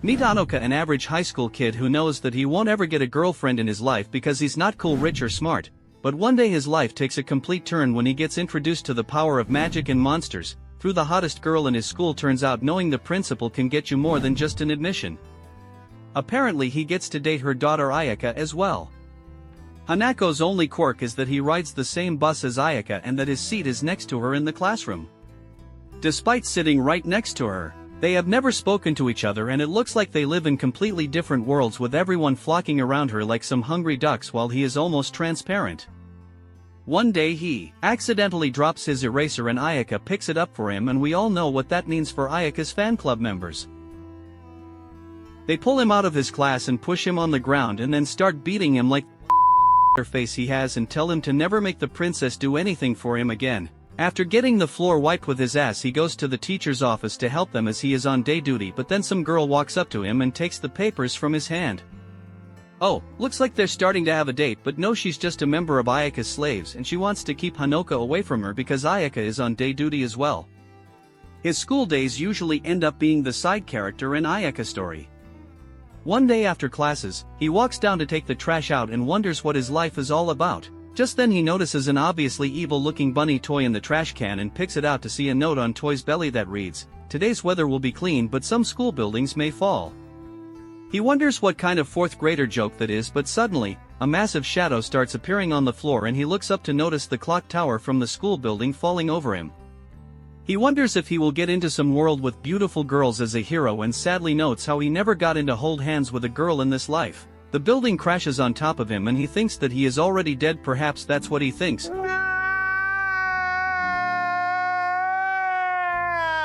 Meet Honoka, an average high school kid who knows that he won't ever get a girlfriend in his life because he's not cool, rich or smart, but one day his life takes a complete turn when he gets introduced to the power of magic and monsters. Through the hottest girl in his school turns out knowing the principal can get you more than just an admission. Apparently he gets to date her daughter Ayaka as well. Hanako's only quirk is that he rides the same bus as Ayaka and that his seat is next to her in the classroom. Despite sitting right next to her, they have never spoken to each other and it looks like they live in completely different worlds, with everyone flocking around her like some hungry ducks while he is almost transparent. One day he accidentally drops his eraser and Ayaka picks it up for him, and we all know what that means for Ayaka's fan club members. They pull him out of his class and push him on the ground and then start beating him like the face he has and tell him to never make the princess do anything for him again. After getting the floor wiped with his ass, he goes to the teacher's office to help them as he is on day duty, but then some girl walks up to him and takes the papers from his hand. Oh, looks like they're starting to have a date, but no, she's just a member of Ayaka's slaves and she wants to keep Honoka away from her because Ayaka is on day duty as well. His school days usually end up being the side character in Ayaka's story. One day after classes, he walks down to take the trash out and wonders what his life is all about. Just then he notices an obviously evil-looking bunny toy in the trash can and picks it out to see a note on toy's belly that reads, "Today's weather will be clean but some school buildings may fall." He wonders what kind of fourth grader joke that is, but suddenly, a massive shadow starts appearing on the floor and he looks up to notice the clock tower from the school building falling over him. He wonders if he will get into some world with beautiful girls as a hero and sadly notes how he never got into hold hands with a girl in this life. The building crashes on top of him and he thinks that he is already dead, perhaps that's what he thinks.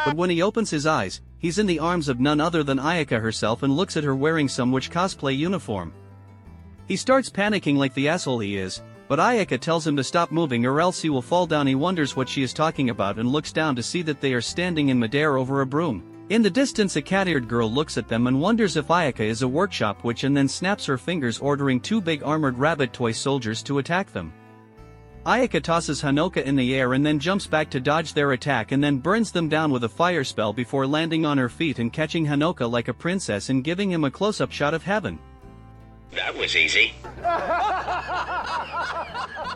But when he opens his eyes, he's in the arms of none other than Ayaka herself and looks at her wearing some witch cosplay uniform. He starts panicking like the asshole he is, but Ayaka tells him to stop moving or else he will fall down. He wonders what she is talking about and looks down to see that they are standing in midair over a broom. In the distance, a cat-eared girl looks at them and wonders if Ayaka is a workshop witch and then snaps her fingers, ordering two big armored rabbit toy soldiers to attack them. Ayaka tosses Honoka in the air and then jumps back to dodge their attack and then burns them down with a fire spell before landing on her feet and catching Honoka like a princess and giving him a close-up shot of heaven. That was easy.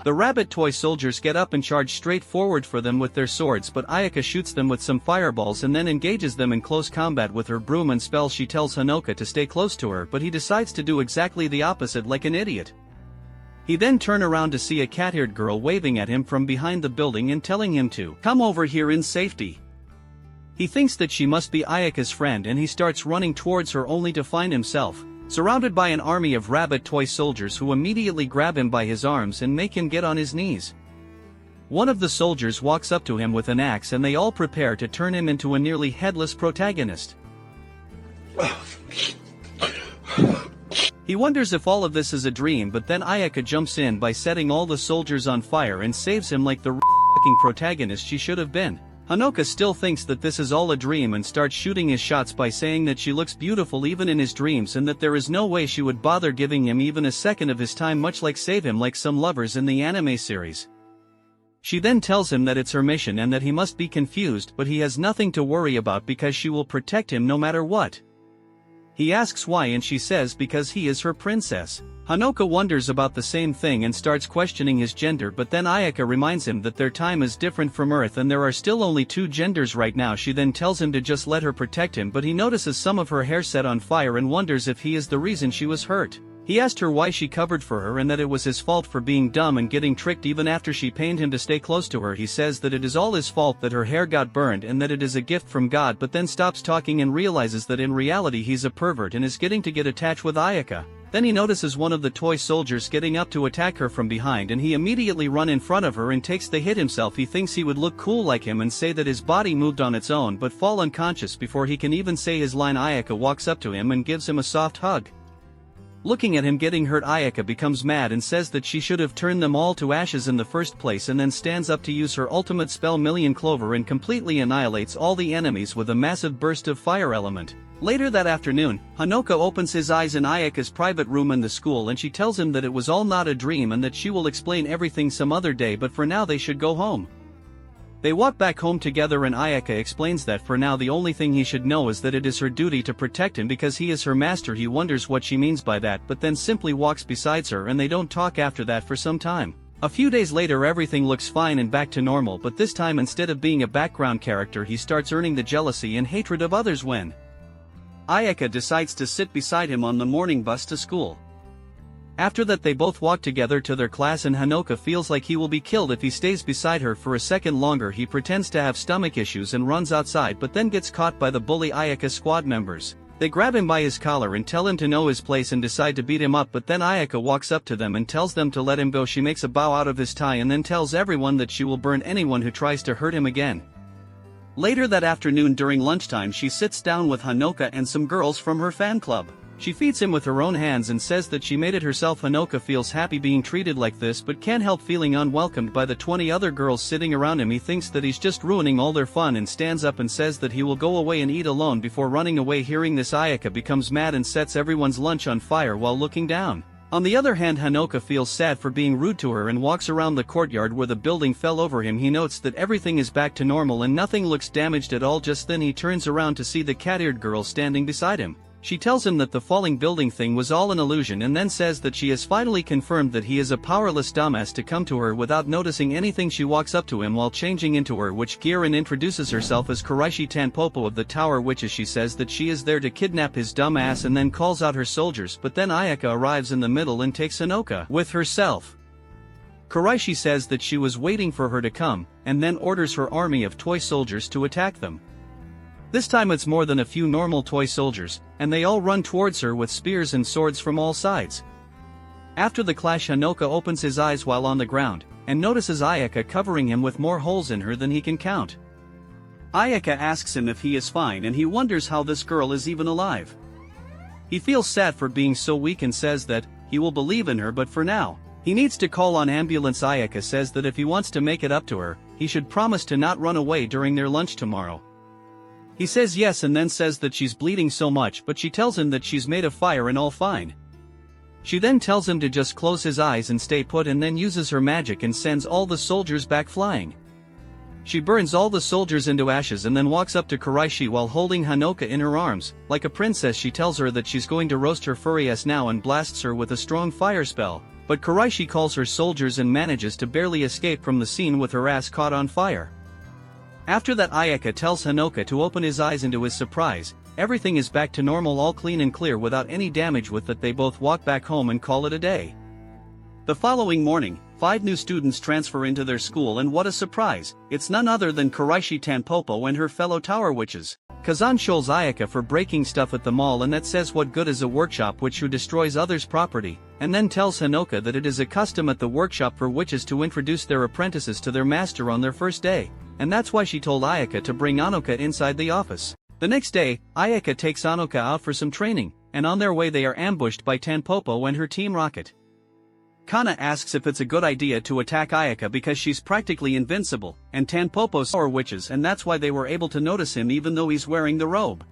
The rabbit toy soldiers get up and charge straight forward for them with their swords, but Ayaka shoots them with some fireballs and then engages them in close combat with her broom and spell. She tells Honoka to stay close to her, but he decides to do exactly the opposite like an idiot. He then turns around to see a cat-eared girl waving at him from behind the building and telling him to come over here in safety. He thinks that she must be Ayaka's friend and he starts running towards her only to find himself surrounded by an army of rabbit toy soldiers who immediately grab him by his arms and make him get on his knees. One of the soldiers walks up to him with an axe and they all prepare to turn him into a nearly headless protagonist. He wonders if all of this is a dream, but then Ayaka jumps in by setting all the soldiers on fire and saves him like the fucking protagonist she should have been. Honoka still thinks that this is all a dream and starts shooting his shots by saying that she looks beautiful even in his dreams and that there is no way she would bother giving him even a second of his time, much like save him like some lovers in the anime series. She then tells him that it's her mission and that he must be confused, but he has nothing to worry about because she will protect him no matter what. He asks why and she says because he is her princess. Honoka wonders about the same thing and starts questioning his gender, but then Ayaka reminds him that their time is different from Earth and there are still only two genders right now. She then tells him to just let her protect him, but he notices some of her hair set on fire and wonders if he is the reason she was hurt. He asked her why she covered for her and that it was his fault for being dumb and getting tricked even after she pained him to stay close to her. He says that it is all his fault that her hair got burned and that it is a gift from God, but then stops talking and realizes that in reality he's a pervert and is getting to get attached with Ayaka. Then he notices one of the toy soldiers getting up to attack her from behind and he immediately runs in front of her and takes the hit himself. He thinks he would look cool like him and say that his body moved on its own, but fall unconscious before he can even say his line. Ayaka walks up to him and gives him a soft hug. Looking at him getting hurt, Ayaka becomes mad and says that she should have turned them all to ashes in the first place, and then stands up to use her ultimate spell Million Clover and completely annihilates all the enemies with a massive burst of fire element. Later that afternoon, Honoka opens his eyes in Ayaka's private room in the school and she tells him that it was all not a dream and that she will explain everything some other day, but for now they should go home. They walk back home together and Ayaka explains that for now the only thing he should know is that it is her duty to protect him because he is her master. He wonders what she means by that but then simply walks beside her and they don't talk after that for some time. A few days later everything looks fine and back to normal, but this time instead of being a background character he starts earning the jealousy and hatred of others when Ayaka decides to sit beside him on the morning bus to school. After that they both walk together to their class and Honoka feels like he will be killed if he stays beside her for a second longer. He pretends to have stomach issues and runs outside but then gets caught by the bully Ayaka squad members. They grab him by his collar and tell him to know his place and decide to beat him up, but then Ayaka walks up to them and tells them to let him go. She makes a bow out of his tie and then tells everyone that she will burn anyone who tries to hurt him again. Later that afternoon during lunchtime she sits down with Honoka and some girls from her fan club. She feeds him with her own hands and says that she made it herself. Honoka feels happy being treated like this but can't help feeling unwelcomed by the 20 other girls sitting around him. He thinks that he's just ruining all their fun and stands up and says that he will go away and eat alone before running away. Hearing this Ayaka becomes mad and sets everyone's lunch on fire while looking down. On the other hand Honoka feels sad for being rude to her and walks around the courtyard where the building fell over him. He notes that everything is back to normal and nothing looks damaged at all. Just then he turns around to see the cat-eared girl standing beside him. She tells him that the falling building thing was all an illusion and then says that she has finally confirmed that he is a powerless dumbass to come to her without noticing anything. She walks up to him while changing into her witch gear and introduces herself as Kuraishi Tanpopo of the Tower Witches. She says that she is there to kidnap his dumb ass and then calls out her soldiers, but then Ayaka arrives in the middle and takes Honoka with herself. Kuraishi says that she was waiting for her to come, and then orders her army of toy soldiers to attack them. This time it's more than a few normal toy soldiers, and they all run towards her with spears and swords from all sides. After the clash Honoka opens his eyes while on the ground, and notices Ayaka covering him with more holes in her than he can count. Ayaka asks him if he is fine and he wonders how this girl is even alive. He feels sad for being so weak and says that he will believe in her, but for now, he needs to call on ambulance. Ayaka says that if he wants to make it up to her, he should promise to not run away during their lunch tomorrow. He says yes and then says that she's bleeding so much, but she tells him that she's made of fire and all fine. She then tells him to just close his eyes and stay put, and then uses her magic and sends all the soldiers back flying. She burns all the soldiers into ashes and then walks up to Kuraishi while holding Honoka in her arms. Like a princess she tells her that she's going to roast her furry ass now and blasts her with a strong fire spell, but Kuraishi calls her soldiers and manages to barely escape from the scene with her ass caught on fire. After that Ayaka tells Honoka to open his eyes, and to his surprise, everything is back to normal, all clean and clear without any damage. With that they both walk back home and call it a day. The following morning, 5 new students transfer into their school, and what a surprise, it's none other than Kuraishi Tanpopo and her fellow Tower Witches. Kazan shows Ayaka for breaking stuff at the mall, and that says what good is a workshop witch who destroys others' property, and then tells Honoka that it is a custom at the workshop for witches to introduce their apprentices to their master on their first day. And that's why she told Ayaka to bring Honoka inside the office. The next day, Ayaka takes Honoka out for some training, and on their way they are ambushed by Tanpopo and her Team Rocket. Kana asks if it's a good idea to attack Ayaka because she's practically invincible, and Tanpopo's are witches, and that's why they were able to notice him even though he's wearing the robe.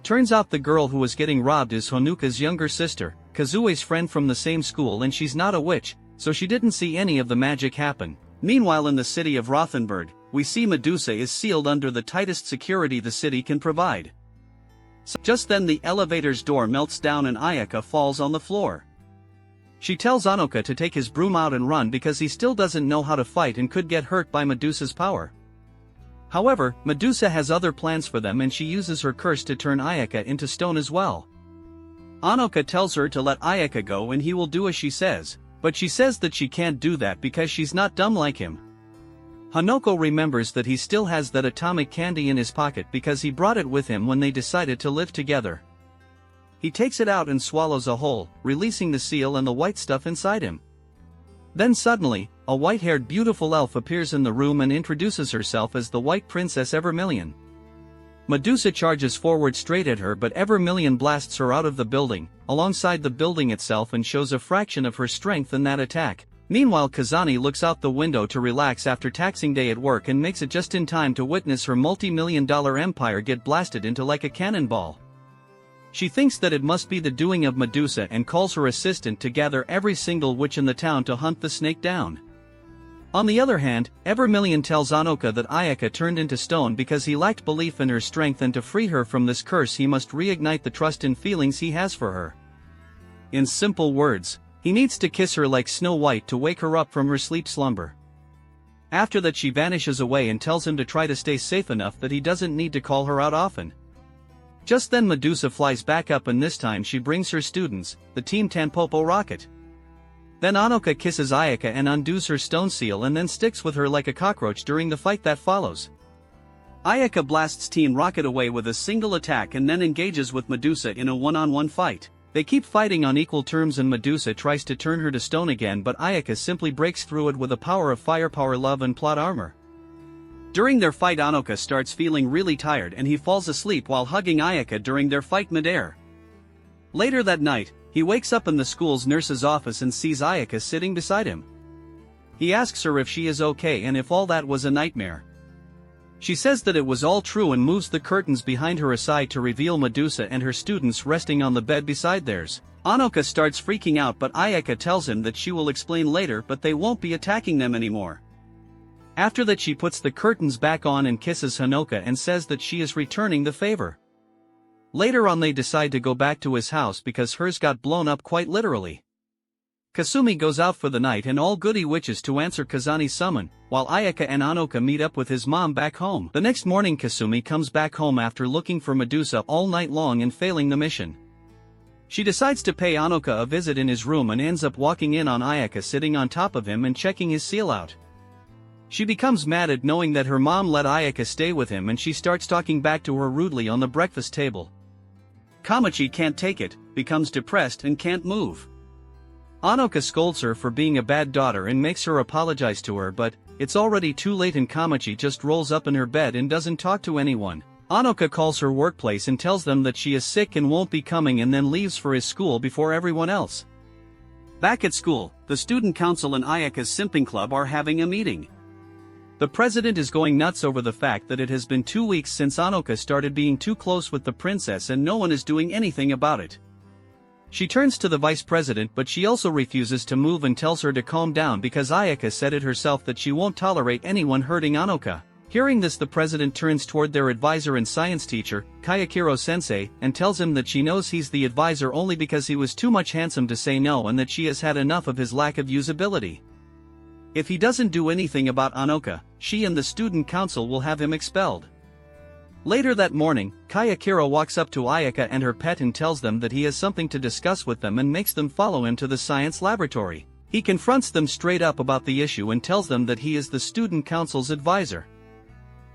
Turns out the girl who was getting robbed is Honoka's younger sister, Kazue's friend from the same school, and she's not a witch, so she didn't see any of the magic happen. Meanwhile in the city of Rothenburg, we see Medusa is sealed under the tightest security the city can provide. Just then the elevator's door melts down and Ayaka falls on the floor. She tells Honoka to take his broom out and run because he still doesn't know how to fight and could get hurt by Medusa's power. However, Medusa has other plans for them, and she uses her curse to turn Ayaka into stone as well. Honoka tells her to let Ayaka go and he will do as she says, but she says that she can't do that because she's not dumb like him. Honoka remembers that he still has that atomic candy in his pocket because he brought it with him when they decided to live together. He takes it out and swallows a whole, releasing the seal and the white stuff inside him. Then suddenly, a white-haired beautiful elf appears in the room and introduces herself as the White Princess Evermillion. Medusa charges forward straight at her, but Evermillion blasts her out of the building, alongside the building itself, and shows a fraction of her strength in that attack. Meanwhile Kazani looks out the window to relax after taxing day at work and makes it just in time to witness her multi-million-dollar empire get blasted into like a cannonball. She thinks that it must be the doing of Medusa and calls her assistant to gather every single witch in the town to hunt the snake down. On the other hand, Evermillion tells Honoka that Ayaka turned into stone because he lacked belief in her strength, and to free her from this curse he must reignite the trust and feelings he has for her. In simple words, he needs to kiss her like Snow White to wake her up from her sleep slumber. After that she vanishes away and tells him to try to stay safe enough that he doesn't need to call her out often. Just then Medusa flies back up, and this time she brings her students, the Team Tanpopo rocket. Then Honoka kisses Ayaka and undoes her stone seal and then sticks with her like a cockroach during the fight that follows. Ayaka blasts Team Rocket away with a single attack and then engages with Medusa in a one-on-one fight. They keep fighting on equal terms and Medusa tries to turn her to stone again, but Ayaka simply breaks through it with the power of firepower, love and plot armor. During their fight Honoka starts feeling really tired and he falls asleep while hugging Ayaka during their fight midair. Later that night, he wakes up in the school's nurse's office and sees Ayaka sitting beside him. He asks her if she is okay and if all that was a nightmare. She says that it was all true and moves the curtains behind her aside to reveal Medusa and her students resting on the bed beside theirs. Honoka starts freaking out, but Ayaka tells him that she will explain later, but they won't be attacking them anymore. After that she puts the curtains back on and kisses Honoka and says that she is returning the favor. Later on they decide to go back to his house because hers got blown up quite literally. Kasumi goes out for the night and all goody witches to answer Kazani's summon, while Ayaka and Honoka meet up with his mom back home. The next morning Kasumi comes back home after looking for Medusa all night long and failing the mission. She decides to pay Honoka a visit in his room and ends up walking in on Ayaka sitting on top of him and checking his seal out. She becomes mad at knowing that her mom let Ayaka stay with him and she starts talking back to her rudely on the breakfast table. Kamachi can't take it, becomes depressed and can't move. Honoka scolds her for being a bad daughter and makes her apologize to her, but it's already too late and Kamachi just rolls up in her bed and doesn't talk to anyone. Honoka calls her workplace and tells them that she is sick and won't be coming and then leaves for his school before everyone else. Back at school, the student council and Ayaka's simping club are having a meeting. The president is going nuts over the fact that it has been 2 weeks since Honoka started being too close with the princess and no one is doing anything about it. She turns to the vice president, but she also refuses to move and tells her to calm down because Ayaka said it herself that she won't tolerate anyone hurting Honoka. Hearing this, the president turns toward their advisor and science teacher, Kayakiro-sensei, and tells him that she knows he's the advisor only because he was too much handsome to say no and that she has had enough of his lack of usability. If he doesn't do anything about Honoka, she and the student council will have him expelled. Later that morning, Kayakiro walks up to Ayaka and her pet and tells them that he has something to discuss with them and makes them follow him to the science laboratory. He confronts them straight up about the issue and tells them that he is the student council's advisor.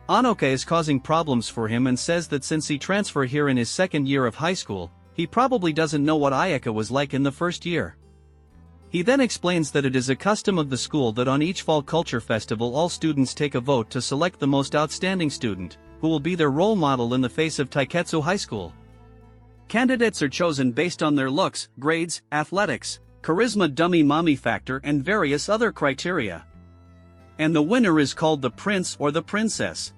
Honoka is causing problems for him and says that since he transferred here in his second year of high school, he probably doesn't know what Ayaka was like in the first year. He then explains that it is a custom of the school that on each fall culture festival all students take a vote to select the most outstanding student, who will be their role model in the face of Tougetsu High School. Candidates are chosen based on their looks, grades, athletics, charisma, dummy mommy factor and various other criteria. And the winner is called the prince or the princess.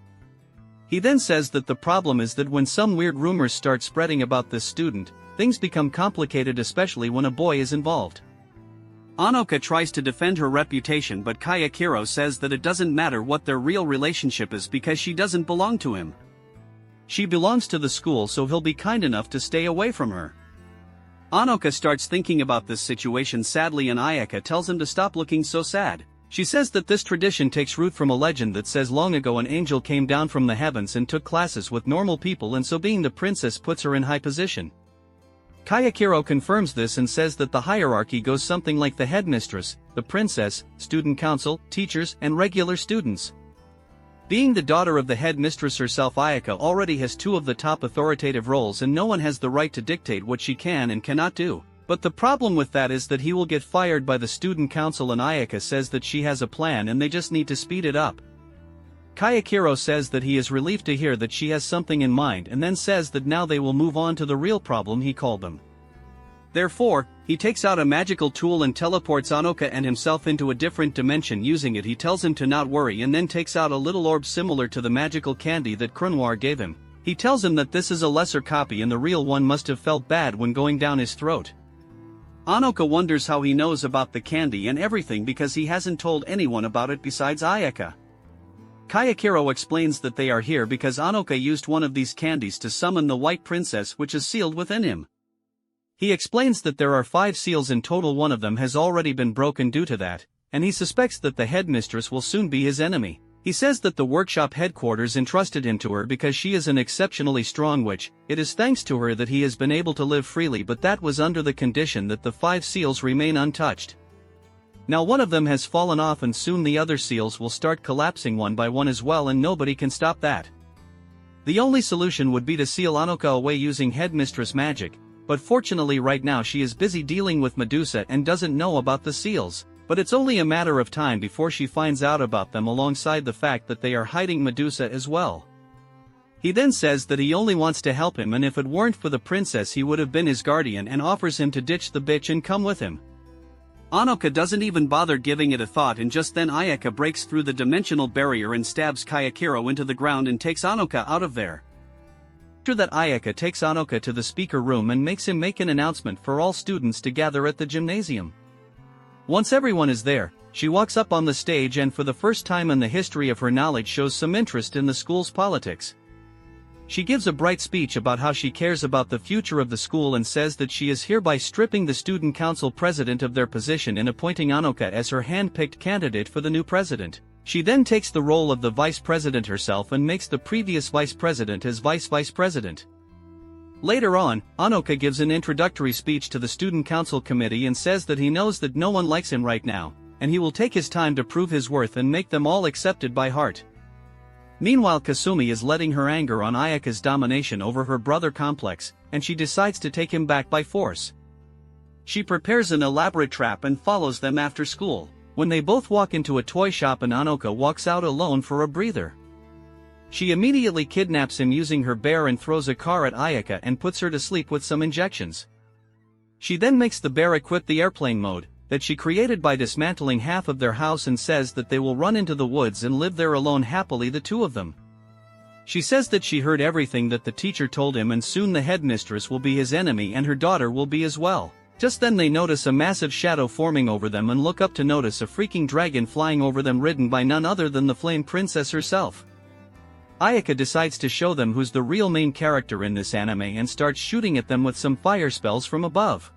He then says that the problem is that when some weird rumors start spreading about this student, things become complicated, especially when a boy is involved. Honoka tries to defend her reputation, but Kayakiro says that it doesn't matter what their real relationship is because she doesn't belong to him. She belongs to the school, so he'll be kind enough to stay away from her. Honoka starts thinking about this situation sadly and Ayaka tells him to stop looking so sad. She says that this tradition takes root from a legend that says long ago an angel came down from the heavens and took classes with normal people, and so being the princess puts her in high position. Kayakiro confirms this and says that the hierarchy goes something like the headmistress, the princess, student council, teachers, and regular students. Being the daughter of the headmistress herself, Ayaka already has two of the top authoritative roles and no one has the right to dictate what she can and cannot do. But the problem with that is that he will get fired by the student council, and Ayaka says that she has a plan and they just need to speed it up. Kayakiro says that he is relieved to hear that she has something in mind and then says that now they will move on to the real problem he called them. Therefore, he takes out a magical tool and teleports Honoka and himself into a different dimension. Using it, he tells him to not worry and then takes out a little orb similar to the magical candy that Crenoir gave him. He tells him that this is a lesser copy and the real one must have felt bad when going down his throat. Honoka wonders how he knows about the candy and everything because he hasn't told anyone about it besides Ayaka. Kayakiro explains that they are here because Honoka used one of these candies to summon the white princess which is sealed within him. He explains that there are 5 seals in total, one of them has already been broken due to that, and he suspects that the headmistress will soon be his enemy. He says that the workshop headquarters entrusted him to her because she is an exceptionally strong witch. It is thanks to her that he has been able to live freely, but that was under the condition that the 5 seals remain untouched. Now one of them has fallen off and soon the other seals will start collapsing one by one as well, and nobody can stop that. The only solution would be to seal Honoka away using headmistress magic, but fortunately right now she is busy dealing with Medusa and doesn't know about the seals. But it's only a matter of time before she finds out about them, alongside the fact that they are hiding Medusa as well. He then says that he only wants to help him, and if it weren't for the princess he would have been his guardian, and offers him to ditch the bitch and come with him. Honoka doesn't even bother giving it a thought, and just then Ayaka breaks through the dimensional barrier and stabs Kayakiro into the ground and takes Honoka out of there. After that, Ayaka takes Honoka to the speaker room and makes him make an announcement for all students to gather at the gymnasium. Once everyone is there, she walks up on the stage and for the first time in the history of her knowledge shows some interest in the school's politics. She gives a bright speech about how she cares about the future of the school and says that she is hereby stripping the student council president of their position and appointing Honoka as her hand-picked candidate for the new president. She then takes the role of the vice president herself and makes the previous vice president as vice president. Later on, Honoka gives an introductory speech to the student council committee and says that he knows that no one likes him right now, and he will take his time to prove his worth and make them all accepted by heart. Meanwhile, Kasumi is letting her anger on Ayaka's domination over her brother complex, and she decides to take him back by force. She prepares an elaborate trap and follows them after school, when they both walk into a toy shop and Honoka walks out alone for a breather. She immediately kidnaps him using her bear and throws a car at Ayaka and puts her to sleep with some injections. She then makes the bear equip the airplane mode that she created by dismantling half of their house and says that they will run into the woods and live there alone happily, the two of them. She says that she heard everything that the teacher told him and soon the headmistress will be his enemy and her daughter will be as well. Just then they notice a massive shadow forming over them and look up to notice a freaking dragon flying over them, ridden by none other than the Flame Princess herself. Ayaka decides to show them who's the real main character in this anime and starts shooting at them with some fire spells from above.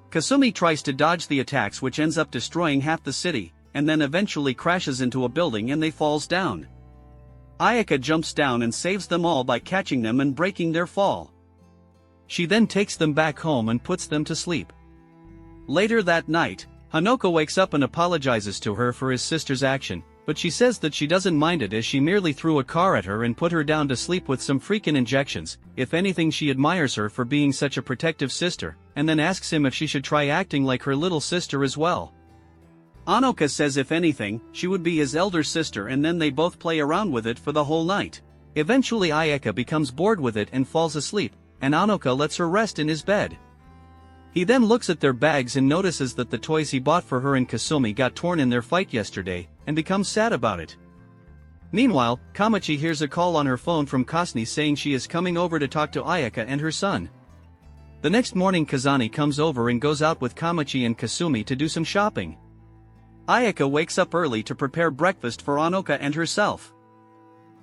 Kasumi tries to dodge the attacks, which ends up destroying half the city, and then eventually crashes into a building and they falls down. Ayaka jumps down and saves them all by catching them and breaking their fall. She then takes them back home and puts them to sleep. Later that night, Honoka wakes up and apologizes to her for his sister's action, but she says that she doesn't mind it as she merely threw a car at her and put her down to sleep with some freaking injections. If anything, she admires her for being such a protective sister, and then asks him if she should try acting like her little sister as well. Honoka says if anything, she would be his elder sister, and then they both play around with it for the whole night. Eventually Ayaka becomes bored with it and falls asleep, and Honoka lets her rest in his bed. He then looks at their bags and notices that the toys he bought for her and Kasumi got torn in their fight yesterday, and becomes sad about it. Meanwhile, Kamachi hears a call on her phone from Kasni saying she is coming over to talk to Ayaka and her son. The next morning Kazani comes over and goes out with Kamachi and Kasumi to do some shopping. Ayaka wakes up early to prepare breakfast for Honoka and herself.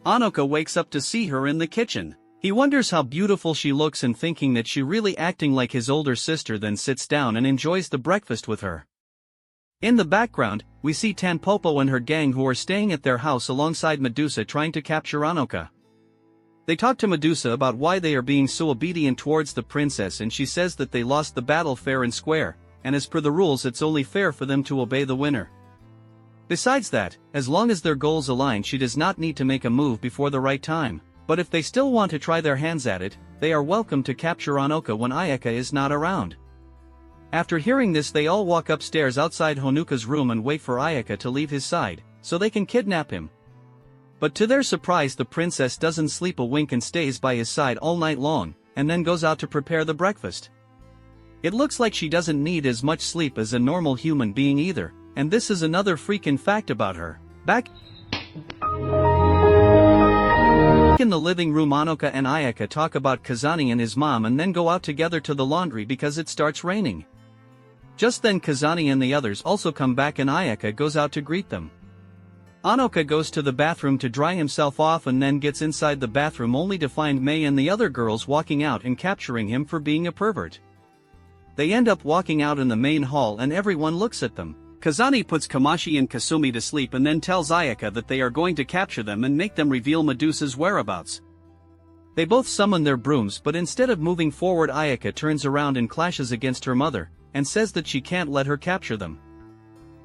Honoka wakes up to see her in the kitchen. He wonders how beautiful she looks and thinking that she really acting like his older sister, then sits down and enjoys the breakfast with her. In the background, we see Tanpopo and her gang who are staying at their house alongside Medusa trying to capture Honoka. They talk to Medusa about why they are being so obedient towards the princess, and she says that they lost the battle fair and square, and as per the rules it's only fair for them to obey the winner. Besides that, as long as their goals align, she does not need to make a move before the right time. But if they still want to try their hands at it, they are welcome to capture Honoka when Ayaka is not around. After hearing this, they all walk upstairs outside Honoka's room and wait for Ayaka to leave his side, so they can kidnap him. But to their surprise, the princess doesn't sleep a wink and stays by his side all night long, and then goes out to prepare the breakfast. It looks like she doesn't need as much sleep as a normal human being either, and this is another freaking fact about her. Back in the living room, Honoka and Ayaka talk about Kazani and his mom and then go out together to the laundry because it starts raining. Just then Kazani and the others also come back and Ayaka goes out to greet them. Honoka goes to the bathroom to dry himself off and then gets inside the bathroom only to find Mei and the other girls walking out and capturing him for being a pervert. They end up walking out in the main hall and everyone looks at them. Kazani puts Kamashi and Kasumi to sleep and then tells Ayaka that they are going to capture them and make them reveal Medusa's whereabouts. They both summon their brooms, but instead of moving forward Ayaka turns around and clashes against her mother, and says that she can't let her capture them.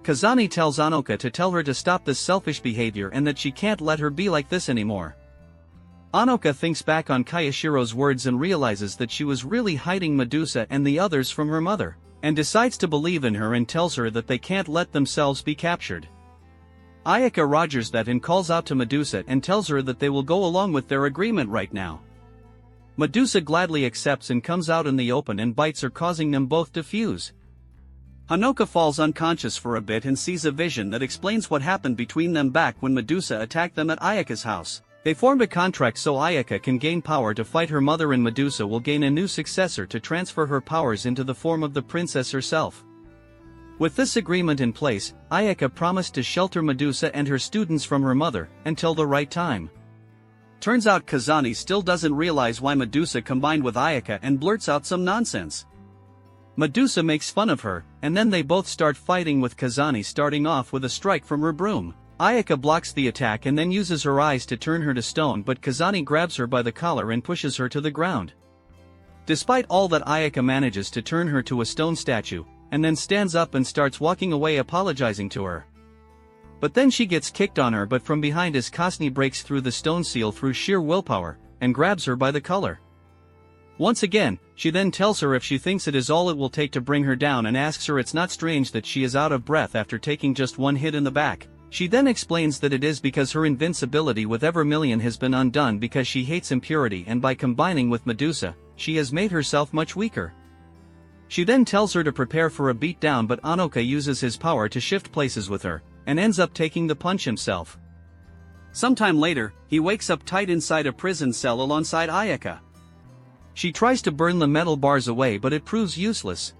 Kazani tells Honoka to tell her to stop this selfish behavior and that she can't let her be like this anymore. Honoka thinks back on Kayashiro's words and realizes that she was really hiding Medusa and the others from her mother, and decides to believe in her and tells her that they can't let themselves be captured. Ayaka rogers that and calls out to Medusa and tells her that they will go along with their agreement right now. Medusa gladly accepts and comes out in the open and bites her, causing them both to fuse. Honoka falls unconscious for a bit and sees a vision that explains what happened between them back when Medusa attacked them at Ayaka's house. They formed a contract so Ayaka can gain power to fight her mother and Medusa will gain a new successor to transfer her powers into the form of the princess herself. With this agreement in place, Ayaka promised to shelter Medusa and her students from her mother, until the right time. Turns out Kazani still doesn't realize why Medusa combined with Ayaka and blurts out some nonsense. Medusa makes fun of her, and then they both start fighting with Kazani starting off with a strike from her broom. Ayaka blocks the attack and then uses her eyes to turn her to stone, but Kazani grabs her by the collar and pushes her to the ground. Despite all that, Ayaka manages to turn her to a stone statue, and then stands up and starts walking away apologizing to her. But then she gets kicked on her but from behind as Kasni breaks through the stone seal through sheer willpower, and grabs her by the collar. Once again, she then tells her if she thinks it is all it will take to bring her down and asks her it's not strange that she is out of breath after taking just one hit in the back. She then explains that it is because her invincibility with Evermillion has been undone because she hates impurity, and by combining with Medusa, she has made herself much weaker. She then tells her to prepare for a beatdown, but Honoka uses his power to shift places with her, and ends up taking the punch himself. Sometime later, he wakes up tight inside a prison cell alongside Ayaka. She tries to burn the metal bars away but it proves useless.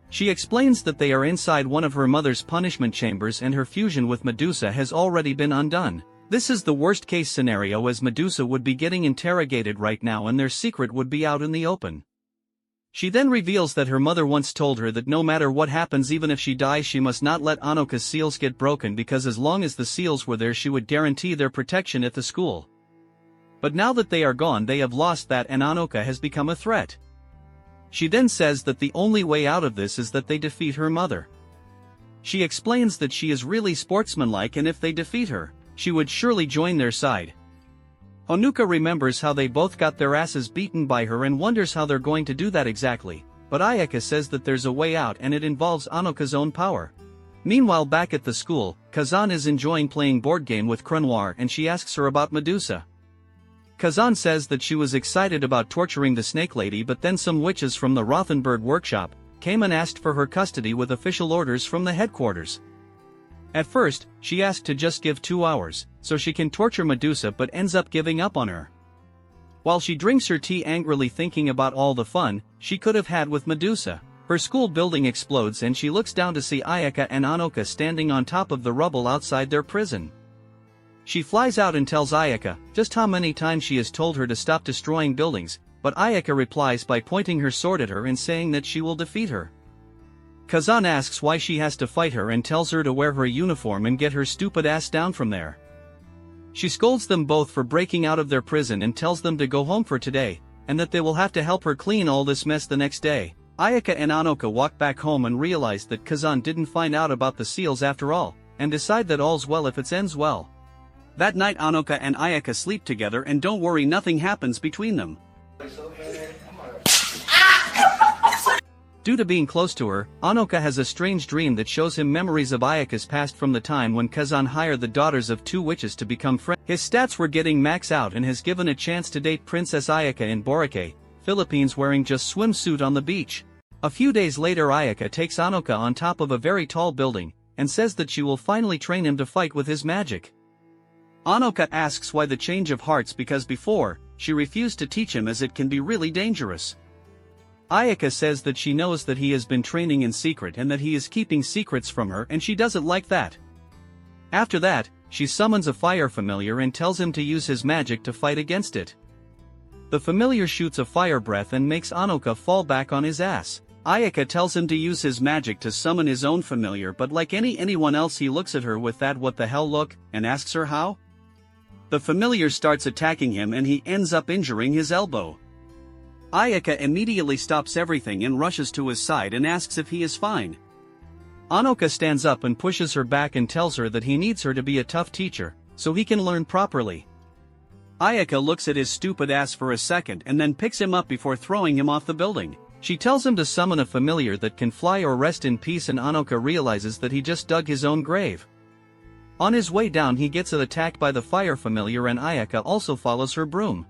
She explains that they are inside one of her mother's punishment chambers and her fusion with Medusa has already been undone. This is the worst case scenario as Medusa would be getting interrogated right now and their secret would be out in the open. She then reveals that her mother once told her that no matter what happens, even if she dies, she must not let Anoka's seals get broken because as long as the seals were there she would guarantee their protection at the school. But now that they are gone they have lost that and Honoka has become a threat. She then says that the only way out of this is that they defeat her mother. She explains that she is really sportsmanlike and if they defeat her, she would surely join their side. Honoka remembers how they both got their asses beaten by her and wonders how they're going to do that exactly, but Ayaka says that there's a way out and it involves Anoka's own power. Meanwhile back at the school, Kazan is enjoying playing board game with Crenoir and she asks her about Medusa. Kazan says that she was excited about torturing the snake lady, but then some witches from the Rothenberg workshop came and asked for her custody with official orders from the headquarters. At first, she asked to just give 2 hours, so she can torture Medusa but ends up giving up on her. While she drinks her tea angrily thinking about all the fun she could have had with Medusa, her school building explodes and she looks down to see Ayaka and Honoka standing on top of the rubble outside their prison. She flies out and tells Ayaka just how many times she has told her to stop destroying buildings, but Ayaka replies by pointing her sword at her and saying that she will defeat her. Kazan asks why she has to fight her and tells her to wear her uniform and get her stupid ass down from there. She scolds them both for breaking out of their prison and tells them to go home for today, and that they will have to help her clean all this mess the next day. Ayaka and Honoka walk back home and realize that Kazan didn't find out about the seals after all, and decide that all's well if it ends well. That night Honoka and Ayaka sleep together and don't worry, nothing happens between them. Due to being close to her, Honoka has a strange dream that shows him memories of Ayaka's past from the time when Kazan hired the daughters of 2 witches to become friends. His stats were getting max out and has given a chance to date Princess Ayaka in Boracay, Philippines, wearing just swimsuit on the beach. A few days later Ayaka takes Honoka on top of a very tall building, and says that she will finally train him to fight with his magic. Honoka asks why the change of hearts because before, she refused to teach him as it can be really dangerous. Ayaka says that she knows that he has been training in secret and that he is keeping secrets from her, and she doesn't like that. After that, she summons a fire familiar and tells him to use his magic to fight against it. The familiar shoots a fire breath and makes Honoka fall back on his ass. Ayaka tells him to use his magic to summon his own familiar, but like anyone else he looks at her with that what the hell look, and asks her how? The familiar starts attacking him and he ends up injuring his elbow. Ayaka immediately stops everything and rushes to his side and asks if he is fine. Honoka stands up and pushes her back and tells her that he needs her to be a tough teacher, so he can learn properly. Ayaka looks at his stupid ass for a second and then picks him up before throwing him off the building. She tells him to summon a familiar that can fly or rest in peace, and Honoka realizes that he just dug his own grave. On his way down he gets attacked by the fire familiar and Ayaka also follows her broom.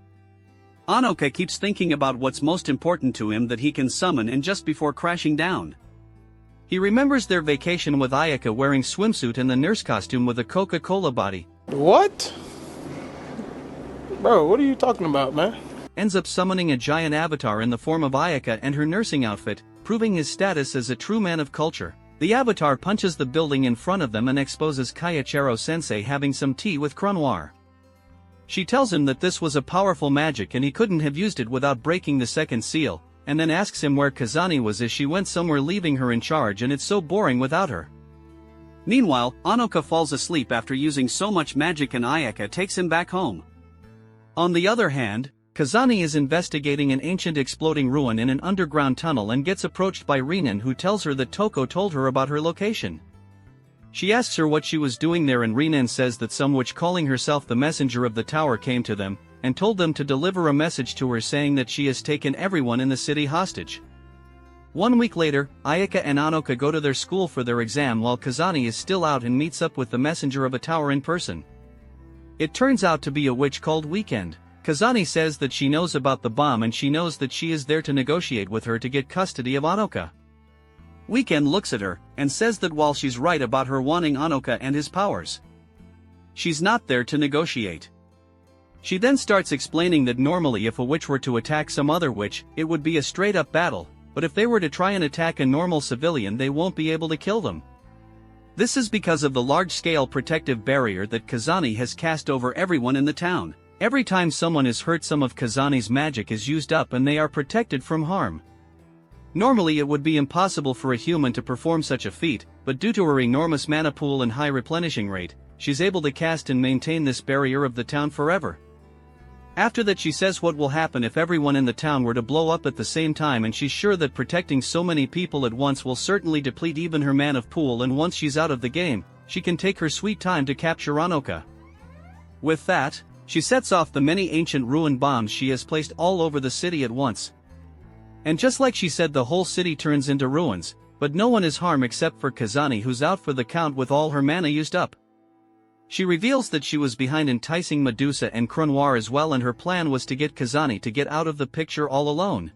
Honoka keeps thinking about what's most important to him that he can summon, and just before crashing down, he remembers their vacation with Ayaka wearing swimsuit and the nurse costume with a Coca-Cola body. What? Bro, what are you talking about, man? Ends up summoning a giant avatar in the form of Ayaka and her nursing outfit, proving his status as a true man of culture. The avatar punches the building in front of them and exposes Kayachiro-sensei having some tea with Crenoir. She tells him that this was a powerful magic and he couldn't have used it without breaking the second seal, and then asks him where Kazani was as she went somewhere leaving her in charge, and it's so boring without her. Meanwhile, Honoka falls asleep after using so much magic and Ayaka takes him back home. On the other hand, Kazani is investigating an ancient exploding ruin in an underground tunnel and gets approached by Rinin, who tells her that Toko told her about her location. She asks her what she was doing there, and Rinin says that some witch calling herself the messenger of the tower came to them, and told them to deliver a message to her saying that she has taken everyone in the city hostage. 1 week later, Ayaka and Honoka go to their school for their exam while Kazani is still out and meets up with the messenger of a tower in person. It turns out to be a witch called Weekend. Kazani says that she knows about the bomb and she knows that she is there to negotiate with her to get custody of Honoka. Weekend looks at her and says that while she's right about her wanting Honoka and his powers, she's not there to negotiate. She then starts explaining that normally if a witch were to attack some other witch, it would be a straight-up battle, but if they were to try and attack a normal civilian they won't be able to kill them. This is because of the large-scale protective barrier that Kazani has cast over everyone in the town. Every time someone is hurt, some of Kazani's magic is used up and they are protected from harm. Normally it would be impossible for a human to perform such a feat, but due to her enormous mana pool and high replenishing rate, she's able to cast and maintain this barrier of the town forever. After that she says what will happen if everyone in the town were to blow up at the same time, and she's sure that protecting so many people at once will certainly deplete even her mana pool, and once she's out of the game, she can take her sweet time to capture Honoka. With that, she sets off the many ancient ruined bombs she has placed all over the city at once. And just like she said, the whole city turns into ruins, but no one is harmed except for Kazani, who's out for the count with all her mana used up. She reveals that she was behind enticing Medusa and Crenoir as well, and her plan was to get Kazani to get out of the picture all alone.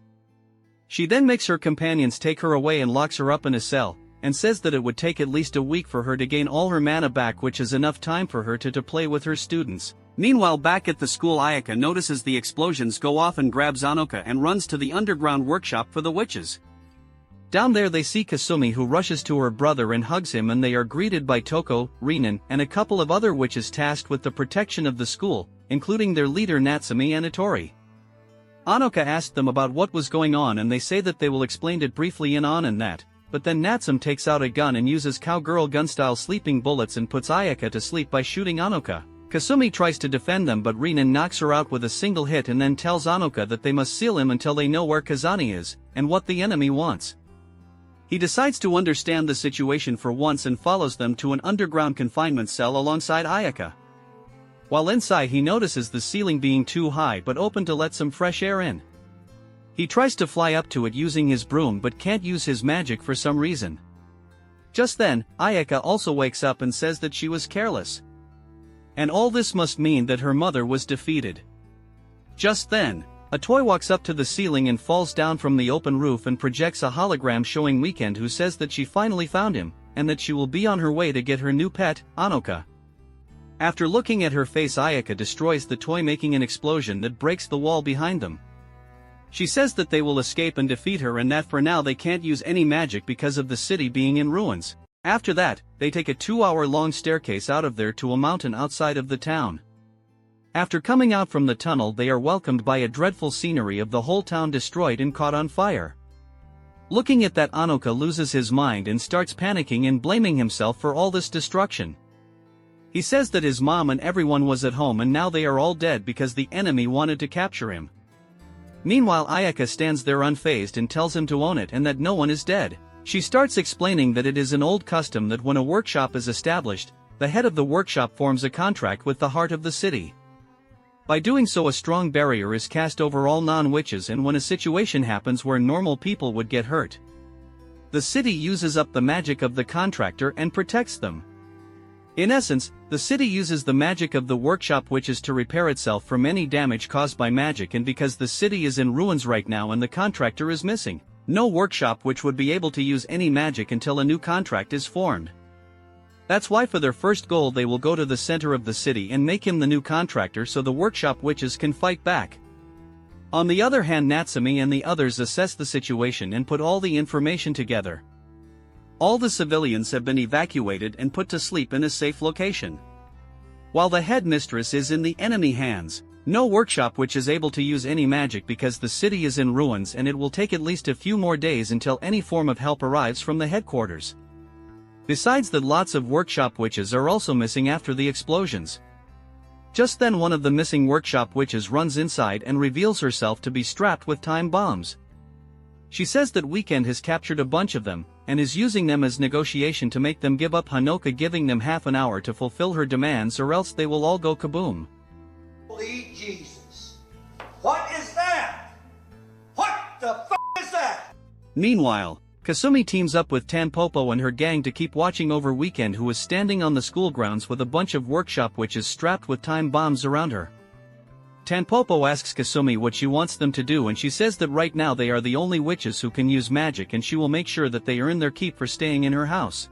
She then makes her companions take her away and locks her up in a cell, and says that it would take at least a week for her to gain all her mana back, which is enough time for her to play with her students. Meanwhile, back at the school, Ayaka notices the explosions go off and grabs Honoka and runs to the underground workshop for the witches. Down there they see Kasumi, who rushes to her brother and hugs him, and they are greeted by Toko, Rinin, and a couple of other witches tasked with the protection of the school, including their leader Natsumi and Itori. Honoka asked them about what was going on and they say that they will explain it briefly in on and that, but then Natsum takes out a gun and uses cowgirl gun-style sleeping bullets and puts Ayaka to sleep by shooting Honoka. Kasumi tries to defend them, but Rinin knocks her out with a single hit and then tells Honoka that they must seal him until they know where Kazani is, and what the enemy wants. He decides to understand the situation for once and follows them to an underground confinement cell alongside Ayaka. While inside he notices the ceiling being too high but open to let some fresh air in. He tries to fly up to it using his broom but can't use his magic for some reason. Just then, Ayaka also wakes up and says that she was careless. And all this must mean that her mother was defeated. Just then, a toy walks up to the ceiling and falls down from the open roof and projects a hologram showing Weekend, who says that she finally found him, and that she will be on her way to get her new pet, Honoka. After looking at her face, Ayaka destroys the toy, making an explosion that breaks the wall behind them. She says that they will escape and defeat her and that for now they can't use any magic because of the city being in ruins. After that, they take a 2-hour-long staircase out of there to a mountain outside of the town. After coming out from the tunnel they are welcomed by a dreadful scenery of the whole town destroyed and caught on fire. Looking at that, Honoka loses his mind and starts panicking and blaming himself for all this destruction. He says that his mom and everyone was at home and now they are all dead because the enemy wanted to capture him. Meanwhile, Ayaka stands there unfazed and tells him to own it and that no one is dead. She starts explaining that it is an old custom that when a workshop is established, the head of the workshop forms a contract with the heart of the city. By doing so, a strong barrier is cast over all non-witches, and when a situation happens where normal people would get hurt, the city uses up the magic of the contractor and protects them. In essence, the city uses the magic of the workshop witches to repair itself from any damage caused by magic, and because the city is in ruins right now and the contractor is missing, no workshop witch would be able to use any magic until a new contract is formed. That's why for their first goal they will go to the center of the city and make him the new contractor so the workshop witches can fight back. On the other hand, Natsumi and the others assess the situation and put all the information together. All the civilians have been evacuated and put to sleep in a safe location. While the headmistress is in the enemy hands, no workshop witch is able to use any magic because the city is in ruins and it will take at least a few more days until any form of help arrives from the headquarters. Besides that, lots of workshop witches are also missing after the explosions. Just then one of the missing workshop witches runs inside and reveals herself to be strapped with time bombs. She says that Weekend has captured a bunch of them, and is using them as negotiation to make them give up Honoka, giving them half an hour to fulfill her demands or else they will all go kaboom. Holy Jesus. What is that? What the f*** is that? Meanwhile, Kasumi teams up with Tanpopo and her gang to keep watching over Weekend, who is standing on the school grounds with a bunch of workshop witches strapped with time bombs around her. Tanpopo asks Kasumi what she wants them to do, and she says that right now they are the only witches who can use magic and she will make sure that they earn their keep for staying in her house.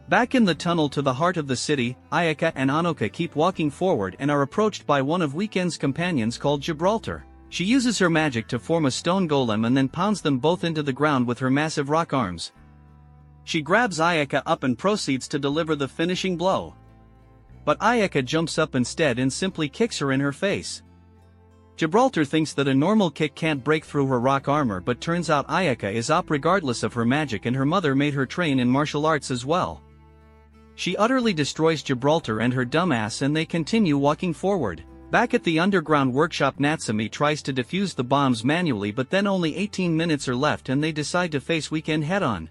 Back in the tunnel to the heart of the city, Ayaka and Honoka keep walking forward and are approached by one of Weekend's companions called Gibraltar. She uses her magic to form a stone golem and then pounds them both into the ground with her massive rock arms. She grabs Ayaka up and proceeds to deliver the finishing blow. But Ayaka jumps up instead and simply kicks her in her face. Gibraltar thinks that a normal kick can't break through her rock armor, but turns out Ayaka is op regardless of her magic, and her mother made her train in martial arts as well. She utterly destroys Gibraltar and her dumbass, and they continue walking forward. Back at the underground workshop, Natsumi tries to defuse the bombs manually, but then only 18 minutes are left and they decide to face Weekend head-on.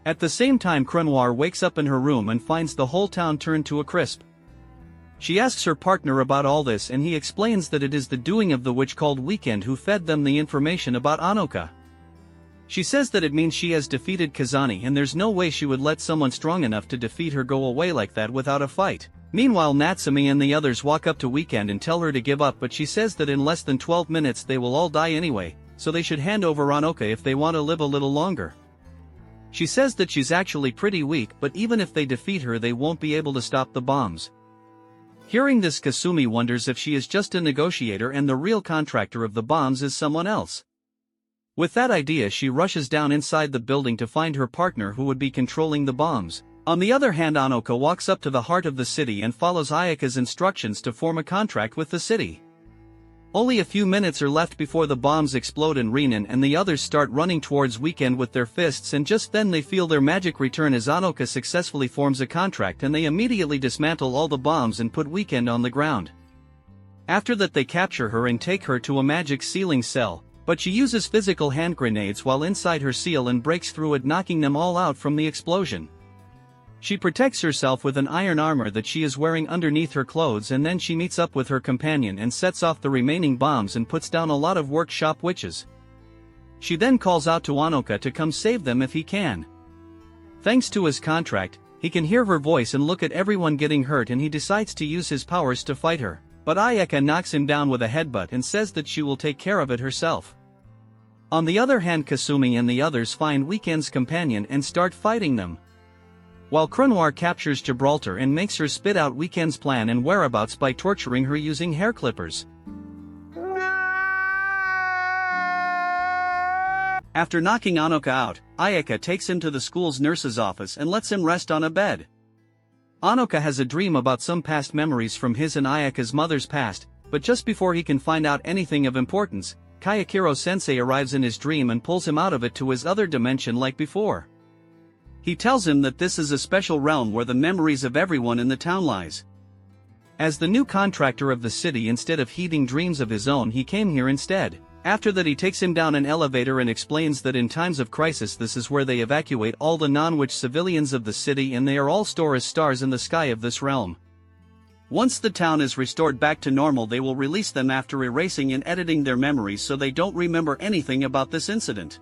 At the same time, Crenoir wakes up in her room and finds the whole town turned to a crisp. She asks her partner about all this and he explains that it is the doing of the witch called Weekend who fed them the information about Honoka. She says that it means she has defeated Kazani and there's no way she would let someone strong enough to defeat her go away like that without a fight. Meanwhile, Natsumi and the others walk up to Weekend and tell her to give up, but she says that in less than 12 minutes they will all die anyway, so they should hand over Honoka if they want to live a little longer. She says that she's actually pretty weak, but even if they defeat her they won't be able to stop the bombs. Hearing this, Kasumi wonders if she is just a negotiator and the real contractor of the bombs is someone else. With that idea, she rushes down inside the building to find her partner who would be controlling the bombs. On the other hand, Honoka walks up to the heart of the city and follows Ayaka's instructions to form a contract with the city. Only a few minutes are left before the bombs explode in Renan and the others start running towards Weekend with their fists, and just then they feel their magic return as Honoka successfully forms a contract and they immediately dismantle all the bombs and put Weekend on the ground. After that they capture her and take her to a magic ceiling cell, but she uses physical hand grenades while inside her seal and breaks through it, knocking them all out from the explosion. She protects herself with an iron armor that she is wearing underneath her clothes, and then she meets up with her companion and sets off the remaining bombs and puts down a lot of workshop witches. She then calls out to Honoka to come save them if he can. Thanks to his contract, he can hear her voice and look at everyone getting hurt, and he decides to use his powers to fight her, but Ayaka knocks him down with a headbutt and says that she will take care of it herself. On the other hand, Kasumi and the others find Weekend's companion and start fighting them, while Crenoir captures Gibraltar and makes her spit out Weekend's plan and whereabouts by torturing her using hair clippers. After knocking Honoka out, Ayaka takes him to the school's nurse's office and lets him rest on a bed. Honoka has a dream about some past memories from his and Ayaka's mother's past, but just before he can find out anything of importance, Kayakiro-sensei arrives in his dream and pulls him out of it to his other dimension like before. He tells him that this is a special realm where the memories of everyone in the town lies. As the new contractor of the city, instead of heeding dreams of his own, he came here instead. After that, he takes him down an elevator and explains that in times of crisis this is where they evacuate all the non-witch civilians of the city, and they are all stored as stars in the sky of this realm. Once the town is restored back to normal, they will release them after erasing and editing their memories so they don't remember anything about this incident.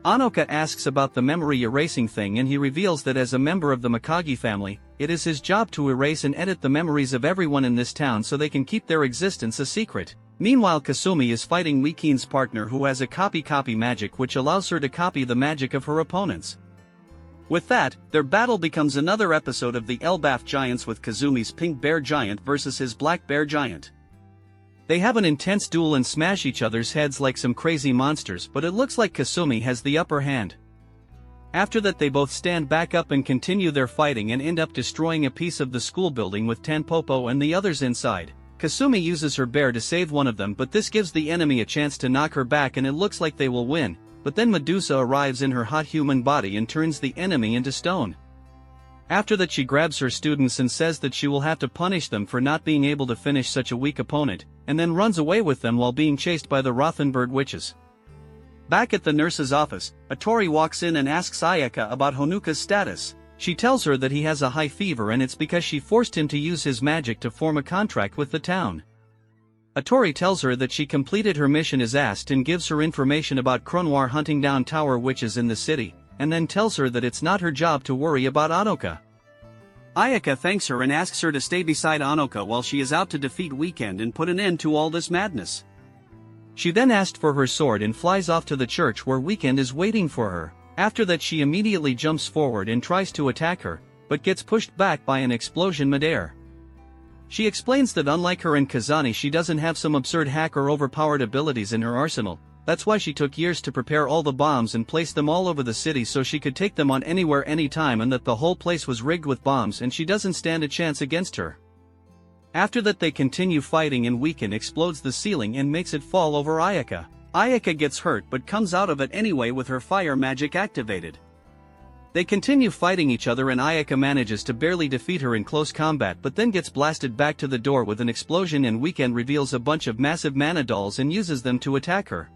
Honoka asks about the memory erasing thing, and he reveals that as a member of the Mikage family, it is his job to erase and edit the memories of everyone in this town so they can keep their existence a secret. Meanwhile, Kasumi is fighting Weekin's partner, who has a copy magic which allows her to copy the magic of her opponents. With that, their battle becomes another episode of the Elbaf Giants, with Kazumi's pink bear giant versus his black bear giant. They have an intense duel and smash each other's heads like some crazy monsters, but it looks like Kasumi has the upper hand. After that, they both stand back up and continue their fighting and end up destroying a piece of the school building with Tanpopo and the others inside. Kasumi uses her bear to save one of them, but this gives the enemy a chance to knock her back and it looks like they will win, but then Medusa arrives in her hot human body and turns the enemy into stone. After that, she grabs her students and says that she will have to punish them for not being able to finish such a weak opponent, and then runs away with them while being chased by the Rothenberg witches. Back at the nurse's office, Atori walks in and asks Ayaka about Honoka's status. She tells her that he has a high fever and it's because she forced him to use his magic to form a contract with the town. Atori tells her that she completed her mission as asked and gives her information about Cronoir hunting down tower witches in the city, and then tells her that it's not her job to worry about Honoka. Ayaka thanks her and asks her to stay beside Honoka while she is out to defeat Weekend and put an end to all this madness. She then asked for her sword and flies off to the church where Weekend is waiting for her. After that, she immediately jumps forward and tries to attack her, but gets pushed back by an explosion midair. She explains that unlike her and Kazani, she doesn't have some absurd hack or overpowered abilities in her arsenal. That's why she took years to prepare all the bombs and place them all over the city so she could take them on anywhere anytime, and that the whole place was rigged with bombs and she doesn't stand a chance against her. After that, they continue fighting and Weekend explodes the ceiling and makes it fall over Ayaka. Ayaka gets hurt but comes out of it anyway with her fire magic activated. They continue fighting each other and Ayaka manages to barely defeat her in close combat, but then gets blasted back to the door with an explosion, and Weekend reveals a bunch of massive mana dolls and uses them to attack her.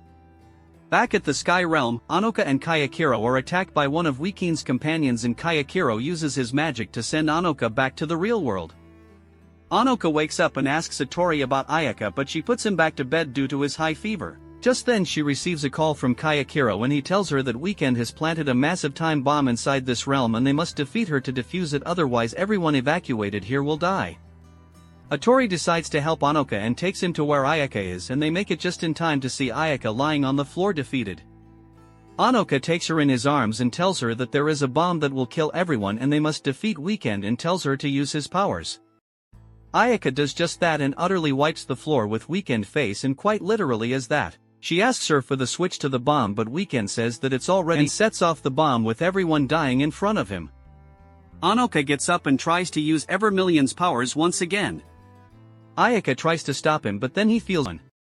Back at the Sky Realm, Honoka and Kayakiro are attacked by one of Weekin's companions, and Kayakiro uses his magic to send Honoka back to the real world. Honoka wakes up and asks Satori about Ayaka, but she puts him back to bed due to his high fever. Just then she receives a call from Kayakiro and he tells her that Weekend has planted a massive time bomb inside this realm and they must defeat her to defuse it, otherwise everyone evacuated here will die. Atori decides to help Honoka and takes him to where Ayaka is, and they make it just in time to see Ayaka lying on the floor defeated. Honoka takes her in his arms and tells her that there is a bomb that will kill everyone and they must defeat Weekend, and tells her to use his powers. Ayaka does just that and utterly wipes the floor with Weekend face, and quite literally as that. She asks her for the switch to the bomb, but Weekend says that it's already and sets off the bomb with everyone dying in front of him. Honoka gets up and tries to use Evermillion's powers once again. Ayaka tries to stop him, but then he feels one.